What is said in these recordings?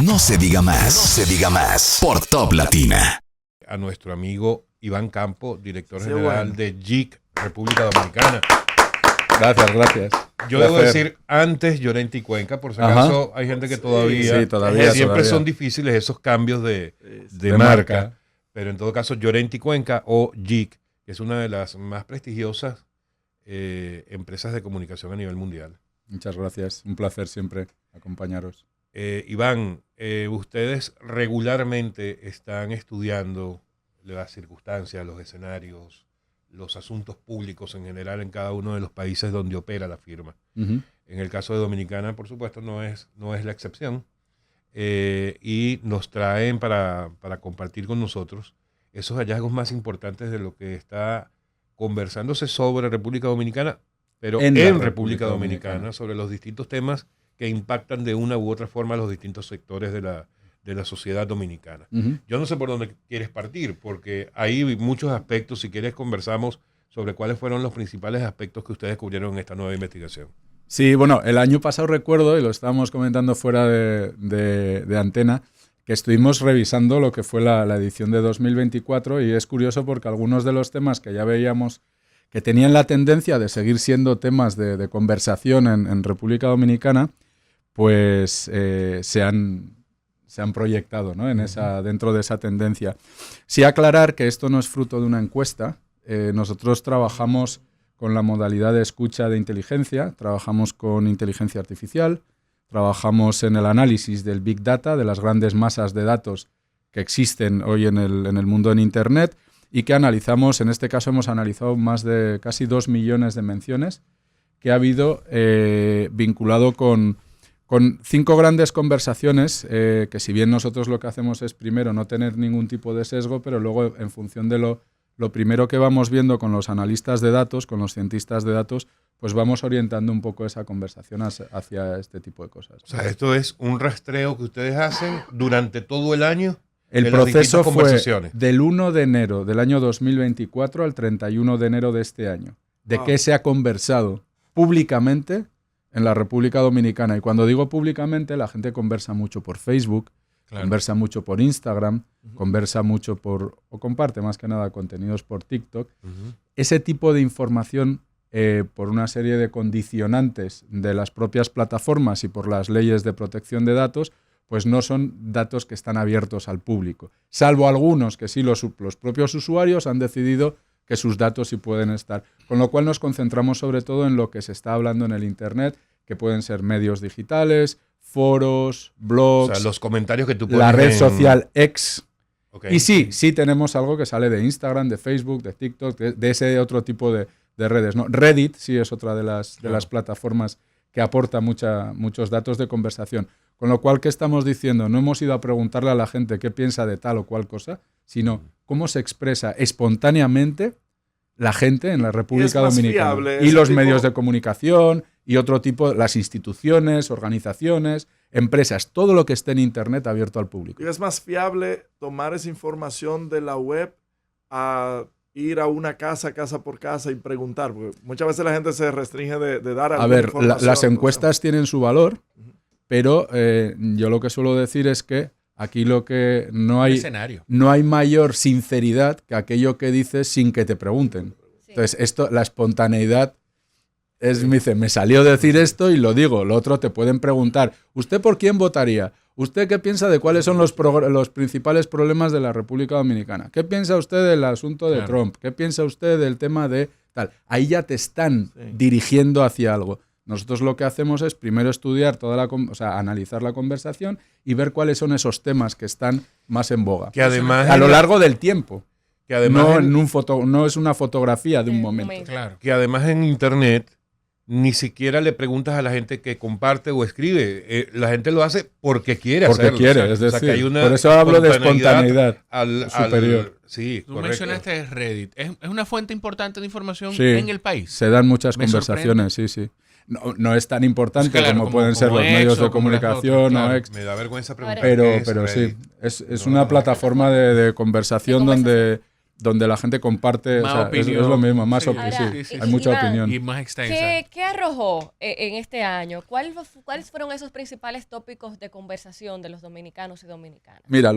No se diga más. No se diga más. Por Top Latina. A nuestro amigo Iván Campo, director general de JIC, República Dominicana. Gracias. Yo debo decir antes Llorente y Cuenca, por si acaso hay gente que todavía siempre son difíciles esos cambios de marca. Pero en todo caso, Llorente y Cuenca o JIC, que es una de las más prestigiosas empresas de comunicación a nivel mundial. Muchas gracias. Un placer siempre acompañaros. Iván, ustedes regularmente están estudiando las circunstancias, los escenarios, los asuntos públicos en general en cada uno de los países donde opera la firma. En el caso de Dominicana, por supuesto, no es la excepción. Y nos traen para compartir con nosotros esos hallazgos más importantes de lo que está conversándose sobre República Dominicana, pero en República Dominicana, sobre los distintos temas que impactan de una u otra forma a los distintos sectores de la sociedad dominicana. Yo no sé por dónde quieres partir, porque hay muchos aspectos. Si quieres, conversamos sobre cuáles fueron los principales aspectos que ustedes descubrieron en esta nueva investigación. Sí, bueno, el año pasado recuerdo, y lo estábamos comentando fuera de antena, que estuvimos revisando lo que fue la edición de 2024, y es curioso porque algunos de los temas que ya veíamos que tenían la tendencia de seguir siendo temas de conversación en República Dominicana, pues se han proyectado, ¿no? Dentro de esa tendencia. Sí aclarar que esto no es fruto de una encuesta. Nosotros trabajamos con la modalidad de escucha de inteligencia, trabajamos con inteligencia artificial, trabajamos en el análisis del Big Data, de las grandes masas de datos que existen hoy en el mundo en Internet, y que analizamos, en este caso hemos analizado más de casi 2 millones de menciones que ha habido vinculado con 5 grandes conversaciones, que si bien nosotros lo que hacemos es primero no tener ningún tipo de sesgo, pero luego en función de lo primero que vamos viendo con los analistas de datos, con los cientistas de datos, pues vamos orientando un poco esa conversación hacia este tipo de cosas. O sea, esto es un rastreo que ustedes hacen durante todo el año. El proceso fue del 1 de enero del año 2024 al 31 de enero de este año. ¿De qué se ha conversado públicamente en la República Dominicana? Y cuando digo públicamente, la gente conversa mucho por Facebook, conversa mucho por Instagram, conversa mucho o comparte más que nada contenidos por TikTok. Ese tipo de información, por una serie de condicionantes de las propias plataformas y por las leyes de protección de datos, pues no son datos que están abiertos al público. Salvo algunos que sí los propios usuarios han decidido que sus datos sí pueden estar. Con lo cual nos concentramos sobre todo en lo que se está hablando en el Internet, que pueden ser medios digitales, foros, blogs, o sea, los comentarios que tú pones la red social X. Y sí tenemos algo que sale de Instagram, de Facebook, de TikTok, de ese otro tipo de redes, ¿no? Reddit sí es otra de las plataformas que aporta muchos datos de conversación. Con lo cual, ¿qué estamos diciendo? No hemos ido a preguntarle a la gente qué piensa de tal o cual cosa, sino cómo se expresa espontáneamente la gente en la República Dominicana. Y los medios de comunicación y otro tipo, las instituciones, organizaciones, empresas, todo lo que esté en Internet abierto al público. Y es más fiable tomar esa información de la web a ir a una casa por casa y preguntar, porque muchas veces la gente se restringe de dar alguna información. Las encuestas tienen su valor, pero yo lo que suelo decir es que aquí lo que no hay mayor sinceridad que aquello que dices sin que te pregunten. Sí. Entonces, la espontaneidad me salió decir esto y lo digo. Lo otro te pueden preguntar, ¿usted por quién votaría? ¿Usted qué piensa de cuáles son los principales problemas de la República Dominicana? ¿Qué piensa usted del asunto de Trump? ¿Qué piensa usted del tema de tal? Ahí ya te están dirigiendo hacia algo. Nosotros lo que hacemos es primero estudiar analizar la conversación y ver cuáles son esos temas que están más en boga. Que además a lo largo del tiempo. Que además no es una fotografía de un momento. Claro. Que además en Internet ni siquiera le preguntas a la gente que comparte o escribe. La gente lo hace porque quiere hacerlo. Porque quiere, es decir, que hay una por eso hablo de espontaneidad superior. Sí, tú mencionaste Reddit. ¿Es una fuente importante de información en el país? Se dan muchas conversaciones, sí. No es tan importante como pueden ser los medios de comunicación o X. Me da vergüenza preguntar. Pero sí, es una plataforma de conversación donde donde la gente comparte, Más o sea, es opinión. lo mismo, más Sí. opinión. Ahora, Sí, sí, hay sí. mucha Iván, opinión. Y más extensa. ¿Qué arrojó en este año? ¿Cuáles fueron esos principales tópicos de conversación de los dominicanos y dominicanas? Mira,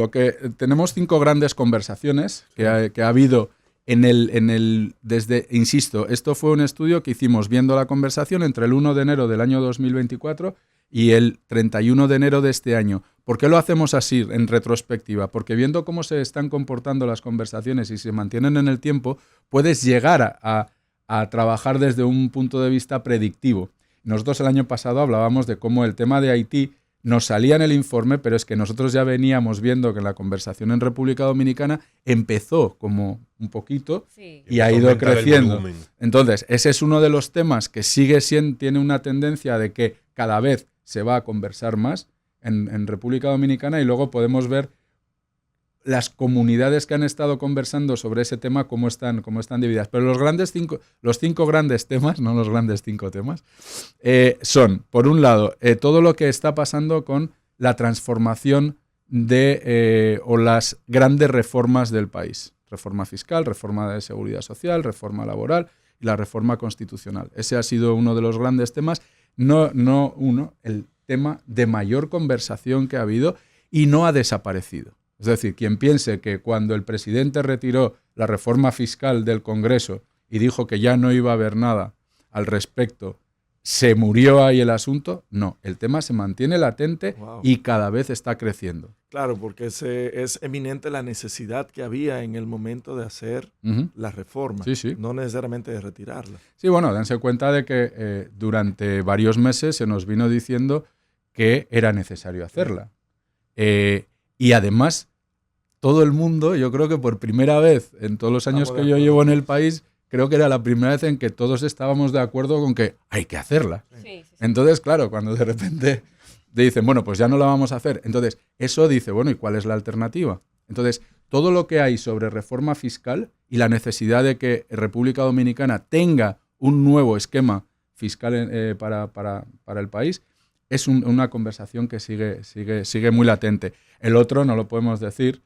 tenemos 5 grandes conversaciones que ha habido desde, insisto, esto fue un estudio que hicimos viendo la conversación entre el 1 de enero del año 2024 y el 31 de enero de este año. ¿Por qué lo hacemos así en retrospectiva? Porque viendo cómo se están comportando las conversaciones y se mantienen en el tiempo, puedes llegar a trabajar desde un punto de vista predictivo. Nosotros el año pasado hablábamos de cómo el tema de Haití nos salía en el informe, pero es que nosotros ya veníamos viendo que la conversación en República Dominicana empezó como un poquito Sí. y ha Empezó a ido aumentar el creciendo. volumen. Entonces, ese es uno de los temas que tiene una tendencia de que cada vez se va a conversar más en República Dominicana, y luego podemos ver las comunidades que han estado conversando sobre ese tema, cómo están divididas. Pero los 5 grandes temas, no los grandes 5 temas, son, por un lado, todo lo que está pasando con la transformación o las grandes reformas del país. Reforma fiscal, reforma de seguridad social, reforma laboral y la reforma constitucional. Ese ha sido uno de los grandes temas, el tema de mayor conversación que ha habido, y no ha desaparecido. Es decir, quien piense que cuando el presidente retiró la reforma fiscal del Congreso y dijo que ya no iba a haber nada al respecto, ¿se murió ahí el asunto? No, el tema se mantiene latente. Wow. Y cada vez está creciendo. Claro, porque es eminente la necesidad que había en el momento de hacer Ujú. la reforma, Sí, sí. no necesariamente de retirarla. Sí, bueno, dense cuenta de que durante varios meses se nos vino diciendo que era necesario hacerla. Y además, todo el mundo, yo creo que por primera vez en todos los años Estamos de que yo acuerdo. llevo en el país, creo que era la primera vez en que todos estábamos de acuerdo con que hay que hacerla. Sí, sí, sí. Entonces, claro, cuando de repente te dicen, bueno, pues ya no la vamos a hacer, entonces eso dice, bueno, ¿y cuál es la alternativa? Entonces, todo lo que hay sobre reforma fiscal y la necesidad de que República Dominicana tenga un nuevo esquema fiscal para el país, es una conversación que sigue muy latente. El otro no lo podemos decir,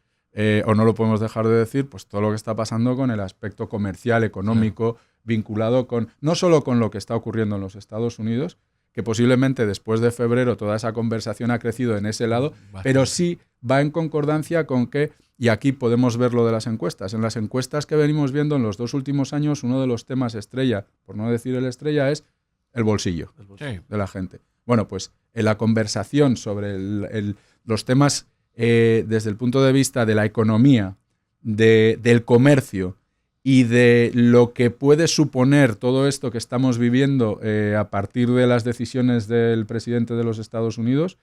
o no lo podemos dejar de decir, pues todo lo que está pasando con el aspecto comercial, económico, vinculado con no solo con lo que está ocurriendo en los Estados Unidos, que posiblemente después de febrero toda esa conversación ha crecido en ese lado, pero sí va en concordancia con que, y aquí podemos ver lo de las encuestas, en las encuestas que venimos viendo en los 2 últimos años, uno de los temas estrella, por no decir el estrella, es el bolsillo Sí. de la gente. Bueno, pues en la conversación sobre los temas desde el punto de vista de la economía, del comercio y de lo que puede suponer todo esto que estamos viviendo a partir de las decisiones del presidente de los Estados Unidos,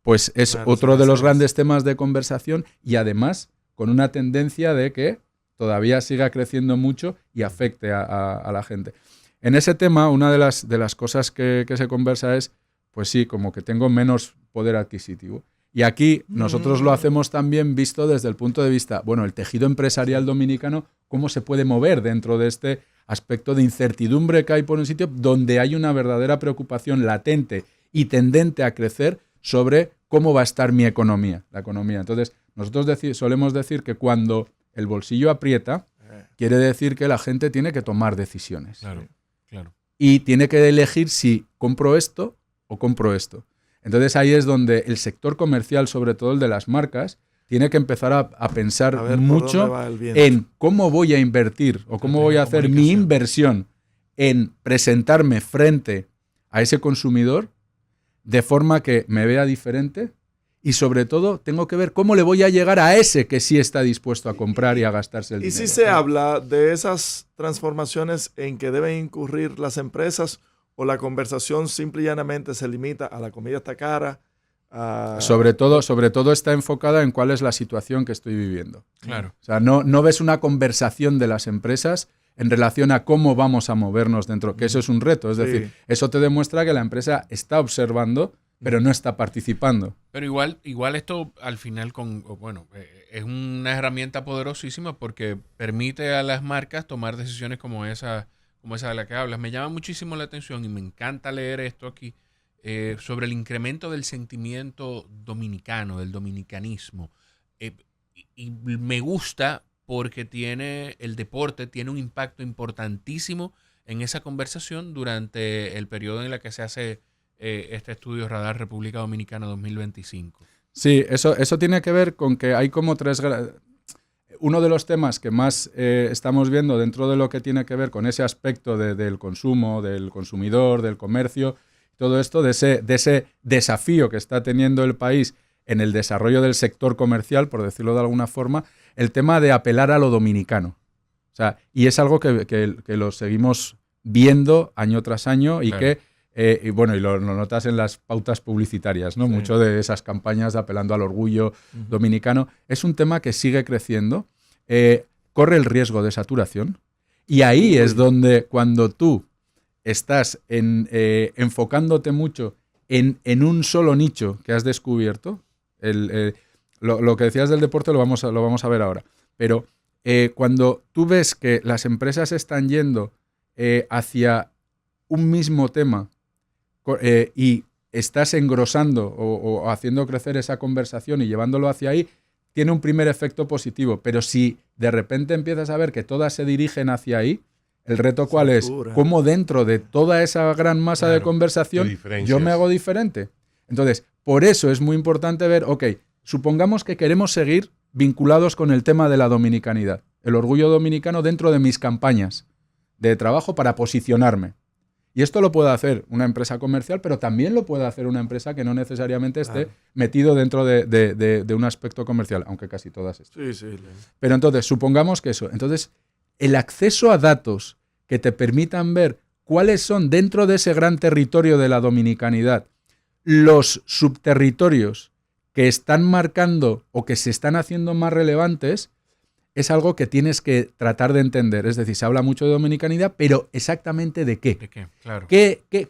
pues es Claro, otro de los sí. grandes temas de conversación, y además con una tendencia de que todavía siga creciendo mucho y afecte a la gente. En ese tema, una de las cosas que se conversa es, pues sí, como que tengo menos poder adquisitivo. Y aquí nosotros lo hacemos también visto desde el punto de vista, bueno, el tejido empresarial dominicano, cómo se puede mover dentro de este aspecto de incertidumbre que hay por un sitio donde hay una verdadera preocupación latente y tendente a crecer sobre cómo va a estar mi economía, la economía. Entonces, nosotros solemos decir que cuando el bolsillo aprieta, quiere decir que la gente tiene que tomar decisiones. Claro, claro. Y tiene que elegir si compro esto o compro esto. Entonces ahí es donde el sector comercial, sobre todo el de las marcas, tiene que empezar a pensar A ver por mucho dónde va el viento. en cómo voy a invertir o cómo voy a hacer mi Comunicación. inversión en presentarme frente a ese consumidor de forma que me vea diferente, y sobre todo tengo que ver cómo le voy a llegar a ese que sí está dispuesto a comprar y a gastarse el Y dinero. si se habla de esas transformaciones en que deben incurrir las empresas, o la conversación simple y llanamente se limita a la comida está cara, Sobre todo está enfocada en cuál es la situación que estoy viviendo. Claro. O sea, no ves una conversación de las empresas en relación a cómo vamos a movernos dentro, que eso es un reto. Es Sí. decir, eso te demuestra que la empresa está observando, pero no está participando. Pero igual esto al final es una herramienta poderosísima porque permite a las marcas tomar decisiones como esa de la que hablas. Me llama muchísimo la atención y me encanta leer esto aquí sobre el incremento del sentimiento dominicano, del dominicanismo. Y me gusta porque el deporte tiene un impacto importantísimo en esa conversación durante el periodo en el que se hace este estudio Radar República Dominicana 2025. Sí, eso tiene que ver con que hay como uno de los temas que más estamos viendo dentro de lo que tiene que ver con ese aspecto del consumo, del consumidor, del comercio, todo esto, de ese desafío que está teniendo el país en el desarrollo del sector comercial, por decirlo de alguna forma, el tema de apelar a lo dominicano. O sea, y es algo que lo seguimos viendo año tras año y Claro. y lo notas en las pautas publicitarias, ¿no? Sí. Mucho de esas campañas de apelando al orgullo dominicano. Es un tema que sigue creciendo, corre el riesgo de saturación y ahí es donde cuando tú estás enfocándote mucho en un solo nicho que has descubierto, lo que decías del deporte lo vamos a ver ahora, pero cuando tú ves que las empresas están yendo hacia un mismo tema y estás engrosando o haciendo crecer esa conversación y llevándolo hacia ahí, tiene un primer efecto positivo. Pero si de repente empiezas a ver que todas se dirigen hacia ahí, ¿el reto cuál es? Satura. ¿Cómo dentro de toda esa gran masa de Claro, conversación te diferencias. yo me hago diferente? Entonces, por eso es muy importante ver, ok, supongamos que queremos seguir vinculados con el tema de la dominicanidad, el orgullo dominicano dentro de mis campañas de trabajo para posicionarme. Y esto lo puede hacer una empresa comercial, pero también lo puede hacer una empresa que no necesariamente esté metido dentro de un aspecto comercial, aunque casi todas estén. Sí. Pero entonces, supongamos que eso. Entonces, el acceso a datos que te permitan ver cuáles son dentro de ese gran territorio de la dominicanidad los subterritorios que están marcando o que se están haciendo más relevantes, es algo que tienes que tratar de entender. Es decir, se habla mucho de dominicanidad, pero exactamente de qué. ¿De qué? Claro.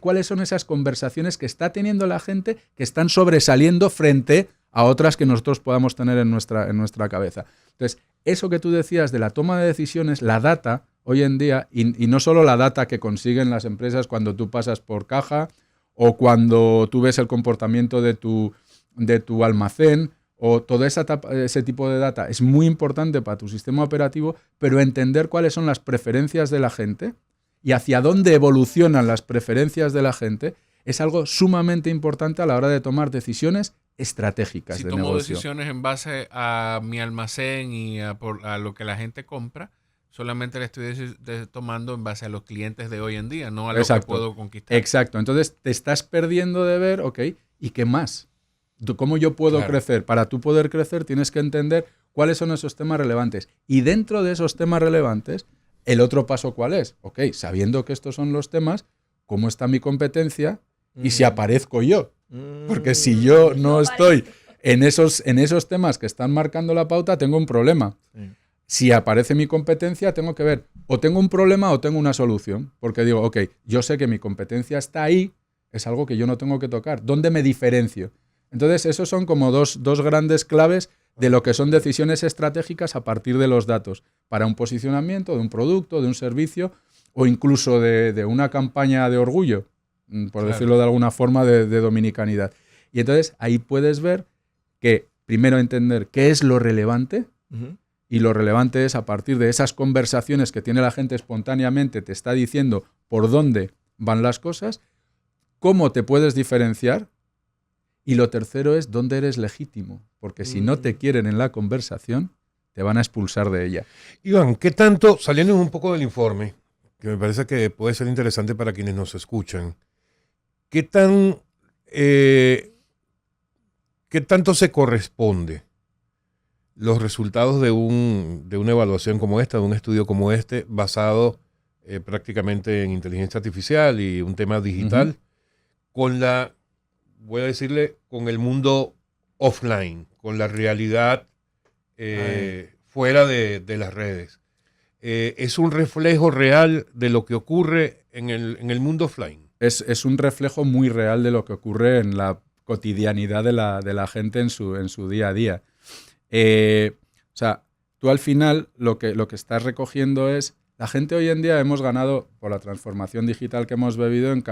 ¿Cuáles son esas conversaciones que está teniendo la gente que están sobresaliendo frente a otras que nosotros podamos tener en nuestra cabeza? Entonces, eso que tú decías de la toma de decisiones, la data, hoy en día, y no solo la data que consiguen las empresas cuando tú pasas por caja o cuando tú ves el comportamiento de tu almacén, o todo ese tipo de data es muy importante para tu sistema operativo, pero entender cuáles son las preferencias de la gente y hacia dónde evolucionan las preferencias de la gente es algo sumamente importante a la hora de tomar decisiones estratégicas Si de tomo negocio. decisiones en base a mi almacén y a lo que la gente compra, solamente le estoy tomando en base a los clientes de hoy en día, no a lo Exacto. que puedo conquistar. Exacto. Entonces te estás perdiendo de ver, ok, ¿y qué más? ¿Cómo yo puedo Claro. crecer? Para tú poder crecer tienes que entender cuáles son esos temas relevantes. Y dentro de esos temas relevantes, el otro paso ¿cuál es? Ok, sabiendo que estos son los temas, ¿cómo está mi competencia? Y si aparezco yo. Porque si yo no estoy en esos temas que están marcando la pauta, tengo un problema. Sí. Si aparece mi competencia, tengo que ver, o tengo un problema o tengo una solución. Porque digo, ok, yo sé que mi competencia está ahí, es algo que yo no tengo que tocar. ¿Dónde me diferencio? Entonces, esos son como dos grandes claves de lo que son decisiones estratégicas a partir de los datos para un posicionamiento de un producto, de un servicio o incluso de una campaña de orgullo, por decirlo de alguna forma, de dominicanidad. Y entonces ahí puedes ver que primero entender qué es lo relevante, y lo relevante es a partir de esas conversaciones que tiene la gente espontáneamente, te está diciendo por dónde van las cosas, cómo te puedes diferenciar. Y lo tercero es dónde eres legítimo, porque si no te quieren en la conversación, te van a expulsar de ella. Iván, ¿qué tanto, saliendo un poco del informe, que me parece que puede ser interesante para quienes nos escuchan, qué tanto se corresponde los resultados de una evaluación como esta, de un estudio como este, basado prácticamente en inteligencia artificial y un tema digital, con voy a decirle, con el mundo offline, con la realidad fuera de las redes? ¿Es un reflejo real de lo que ocurre en el mundo offline? Es un reflejo muy real de lo que ocurre en la cotidianidad de la gente en su día a día. O sea, tú al final lo que estás recogiendo es, la gente hoy en día hemos ganado, por la transformación digital que hemos vivido en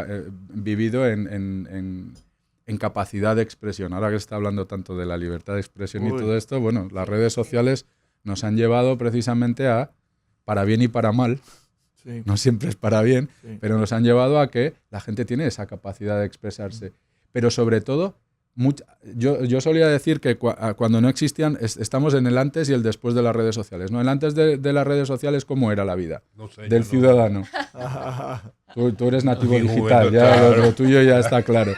capacidad de expresión. Ahora que se está hablando tanto de la libertad de expresión y todo esto, bueno, las redes sociales nos han llevado precisamente a, para bien y para mal, Sí. no siempre es para bien, Sí. pero nos han llevado a que la gente tiene esa capacidad de expresarse. Pero sobre todo, yo solía decir que cuando no existían, estamos en el antes y el después de las redes sociales, ¿no? El antes de las redes sociales, ¿cómo era la vida No sé, del yo no- ciudadano? Tú eres nativo Mi digital, juventud, ya claro. lo tuyo ya está claro.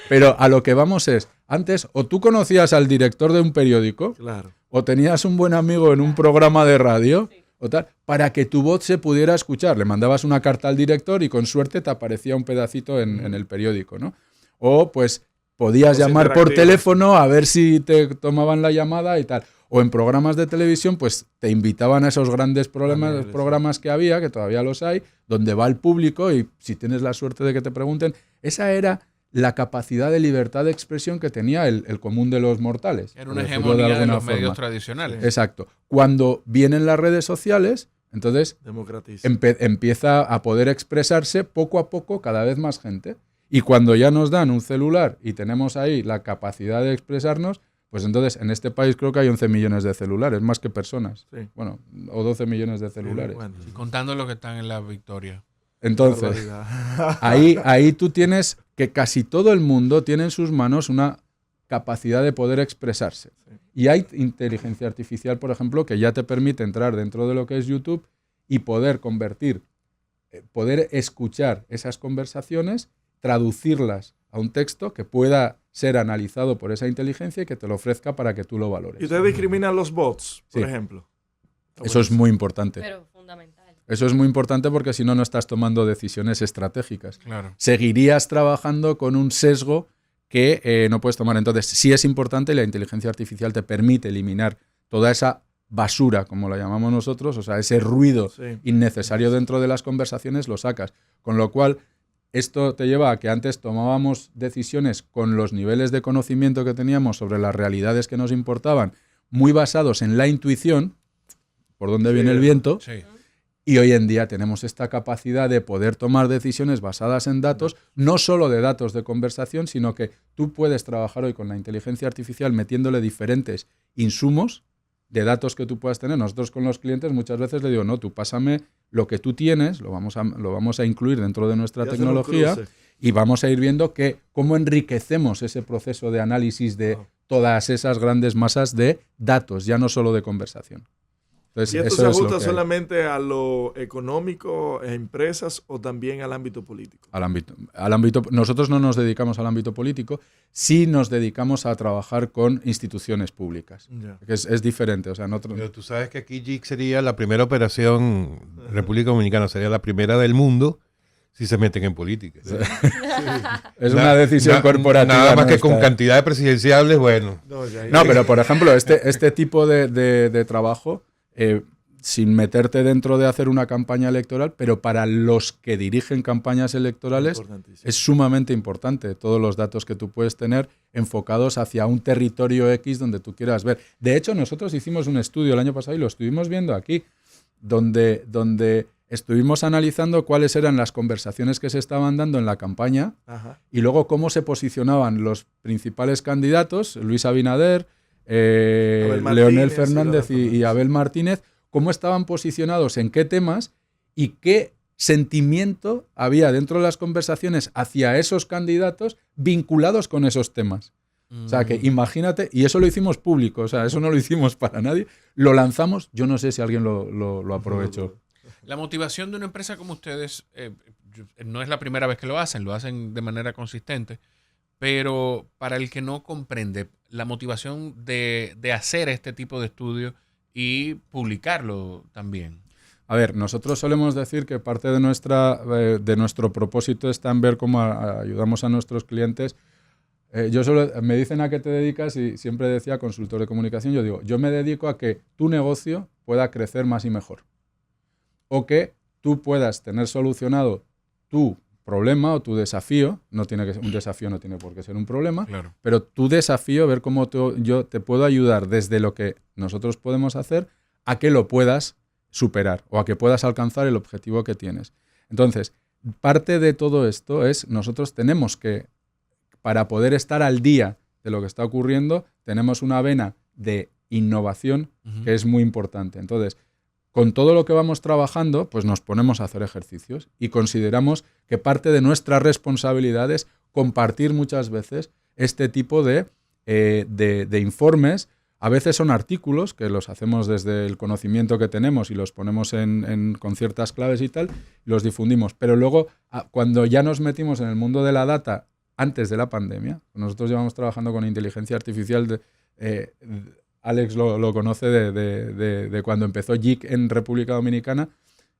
Pero a lo que vamos es, antes o tú conocías al director de un periódico, Claro. o tenías un buen amigo en un programa de radio, o tal, para que tu voz se pudiera escuchar. Le mandabas una carta al director y con suerte te aparecía un pedacito en el periódico, ¿no? O pues podías Cosas llamar por interactivas. teléfono a ver si te tomaban la llamada y tal. O en programas de televisión, pues te invitaban a esos grandes Paneles, sí. programas que había, que todavía los hay, donde va el público y si tienes la suerte de que te pregunten, esa era la capacidad de libertad de expresión que tenía el común de los mortales. Era por una decirlo hegemonía de alguna los medios forma. tradicionales. Exacto. Cuando vienen las redes sociales, entonces Democratiza. empieza a poder expresarse poco a poco cada vez más gente. Y cuando ya nos dan un celular y tenemos ahí la capacidad de expresarnos, pues entonces en este país creo que hay 11 millones de celulares, más que personas. Sí. Bueno, o 12 millones de celulares. Bueno, Y contando los que están en la Victoria. Entonces, barbaridad. ahí tú tienes que casi todo el mundo tiene en sus manos una capacidad de poder expresarse. Sí. Y hay inteligencia artificial, por ejemplo, que ya te permite entrar dentro de lo que es YouTube y poder poder escuchar esas conversaciones, traducirlas a un texto que pueda ser analizado por esa inteligencia y que te lo ofrezca para que tú lo valores. ¿Y ustedes discriminan los bots, por Sí. ejemplo? Está Eso es buenísimo. muy importante. Pero fundamental. Eso es muy importante porque si no, no estás tomando decisiones estratégicas. Claro. Seguirías trabajando con un sesgo que no puedes tomar. Entonces, sí es importante y la inteligencia artificial te permite eliminar toda esa basura, como la llamamos nosotros, o sea, ese ruido Sí. innecesario dentro de las conversaciones, lo sacas. Con lo cual, esto te lleva a que antes tomábamos decisiones con los niveles de conocimiento que teníamos sobre las realidades que nos importaban, muy basados en la intuición, por dónde Sí. viene el viento, Sí. y hoy en día tenemos esta capacidad de poder tomar decisiones basadas en datos, no solo de datos de conversación, sino que tú puedes trabajar hoy con la inteligencia artificial metiéndole diferentes insumos de datos que tú puedas tener. Nosotros con los clientes muchas veces le digo, no, tú pásame lo que tú tienes, lo vamos a incluir dentro de nuestra Y hacen un tecnología cruce. y vamos a ir viendo cómo enriquecemos ese proceso de análisis de Wow. todas esas grandes masas de datos, ya no solo de conversación. Entonces, ¿Y esto eso se es lo ajusta que hay. solamente a lo económico, a empresas o también al ámbito político? Al ámbito, nosotros no nos dedicamos al ámbito político, sí nos dedicamos a trabajar con instituciones públicas. Ya. Que es diferente. O sea, Pero tú sabes que aquí JIC sería la primera operación, República Dominicana sería la primera del mundo si se meten en política. es una decisión corporativa. Nada más que con nuestra. cantidad de presidenciables, bueno. No, pero por ejemplo, este tipo de trabajo, sin meterte dentro de hacer una campaña electoral, pero para los que dirigen campañas electorales, Importantísimo. es sumamente importante todos los datos que tú puedes tener enfocados hacia un territorio X donde tú quieras ver. De hecho, nosotros hicimos un estudio el año pasado y lo estuvimos viendo aquí, donde estuvimos analizando cuáles eran las conversaciones que se estaban dando en la campaña Ajá. y luego cómo se posicionaban los principales candidatos, Luis Abinader, Abel Martínez, Leonel Fernández y y Abel Martínez, cómo estaban posicionados en qué temas y qué sentimiento había dentro de las conversaciones hacia esos candidatos vinculados con esos temas. O sea, que imagínate, y eso lo hicimos público, o sea, eso no lo hicimos para nadie, lo lanzamos, yo no sé si alguien lo aprovechó. La motivación de una empresa como ustedes no es la primera vez que lo hacen de manera consistente, pero para el que no comprende, la motivación de hacer este tipo de estudio y publicarlo también. A ver, nosotros solemos decir que parte de nuestro propósito está en ver cómo ayudamos a nuestros clientes. Me dicen a qué te dedicas y siempre decía consultor de comunicación, yo digo, yo me dedico a que tu negocio pueda crecer más y mejor. O que tú puedas tener solucionado tu problema o tu desafío, un desafío no tiene por qué ser un problema, Claro. pero tu desafío, ver cómo yo te puedo ayudar desde lo que nosotros podemos hacer a que lo puedas superar o a que puedas alcanzar el objetivo que tienes. Entonces, parte de todo esto es, nosotros tenemos que, para poder estar al día de lo que está ocurriendo, tenemos una vena de innovación, que es muy importante. Entonces, con todo lo que vamos trabajando, pues nos ponemos a hacer ejercicios y consideramos que parte de nuestra responsabilidad es compartir muchas veces este tipo de informes. A veces son artículos que los hacemos desde el conocimiento que tenemos y los ponemos con ciertas claves y tal, y los difundimos. Pero luego, cuando ya nos metimos en el mundo de la data antes de la pandemia, nosotros llevamos trabajando con inteligencia artificial, Alex lo conoce de cuando empezó JIC en República Dominicana,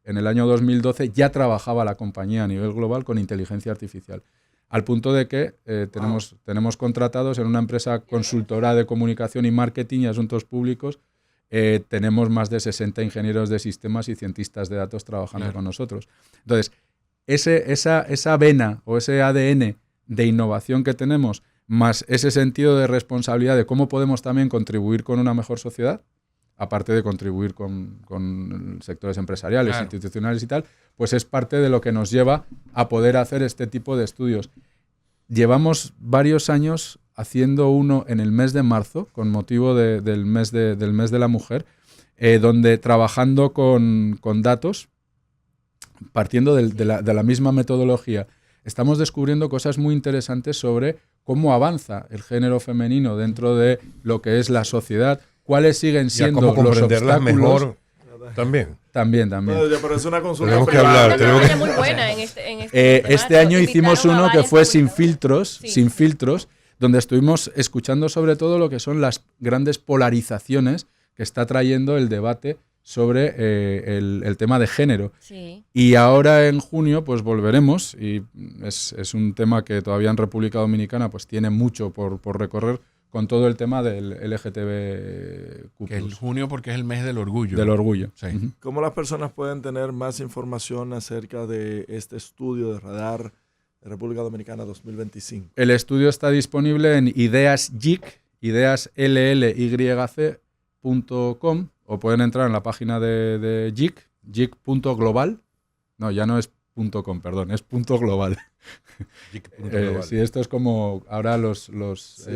en el año 2012 ya trabajaba la compañía a nivel global con inteligencia artificial. Al punto de que tenemos contratados en una empresa consultora de comunicación y marketing y asuntos públicos, tenemos más de 60 ingenieros de sistemas y cientistas de datos trabajando con nosotros. Entonces, esa vena o ese ADN de innovación que tenemos, más ese sentido de responsabilidad de cómo podemos también contribuir con una mejor sociedad, aparte de contribuir con sectores empresariales, institucionales y tal, pues es parte de lo que nos lleva a poder hacer este tipo de estudios. Llevamos varios años haciendo uno en el mes de marzo, con motivo del mes de la mujer, donde trabajando con datos, partiendo de la misma metodología, estamos descubriendo cosas muy interesantes sobre cómo avanza el género femenino dentro de lo que es la sociedad, cuáles siguen siendo los obstáculos. Mejor también. También. No, pero es una consulta tenemos que privada. hablar. Una campaña muy buena este año hicimos Invitaron a uno que varias fue sin comunicadoras. filtros, donde estuvimos escuchando sobre todo lo que son las grandes polarizaciones que está trayendo el debate sobre el tema de género. Sí. Y ahora en junio pues volveremos, y es un tema que todavía en República Dominicana pues tiene mucho por recorrer, con todo el tema del LGTBQ+. Que el junio porque es el mes del orgullo. Del orgullo. Sí. Ujú. ¿Cómo las personas pueden tener más información acerca de este estudio de radar de República Dominicana 2025? El estudio está disponible en ideasYC, ideasLLYC.com, o pueden entrar en la página de JIC, JIC.global. No, ya no es .com, perdón, es .global. Sí, esto es como ahora los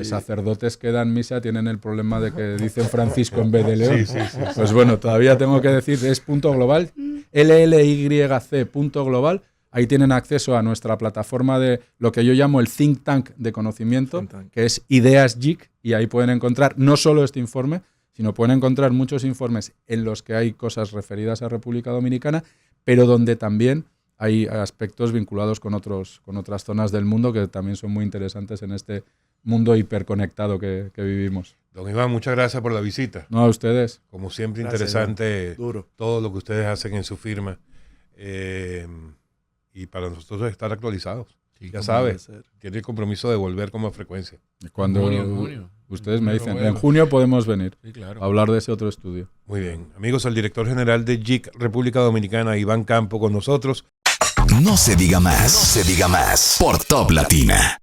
sacerdotes que dan misa tienen el problema de que dicen Francisco en vez de León. Sí. Pues bueno, todavía tengo que decir, es .global, LLYC.global. Ahí tienen acceso a nuestra plataforma de lo que yo llamo el Think Tank de conocimiento, Think Tank. que es Ideas JIC, y ahí pueden encontrar no solo este informe, sino pueden encontrar muchos informes en los que hay cosas referidas a República Dominicana, pero donde también hay aspectos vinculados con otras zonas del mundo que también son muy interesantes en este mundo hiperconectado que vivimos. Don Iván, muchas gracias por la visita. No, a ustedes. Como siempre, Gracias, interesante Duro. todo lo que ustedes hacen en su firma. Y para nosotros estar actualizados. Sí, Ya como sabe, debe ser. tiene el compromiso de volver como frecuencia. Cuando junio. ustedes me dicen, Bueno. en junio podemos venir Sí, claro. a hablar de ese otro estudio. Muy bien. Amigos, el director general de JIC República Dominicana, Iván Campo, con nosotros. No se diga más. No se diga más. Por Top Latina.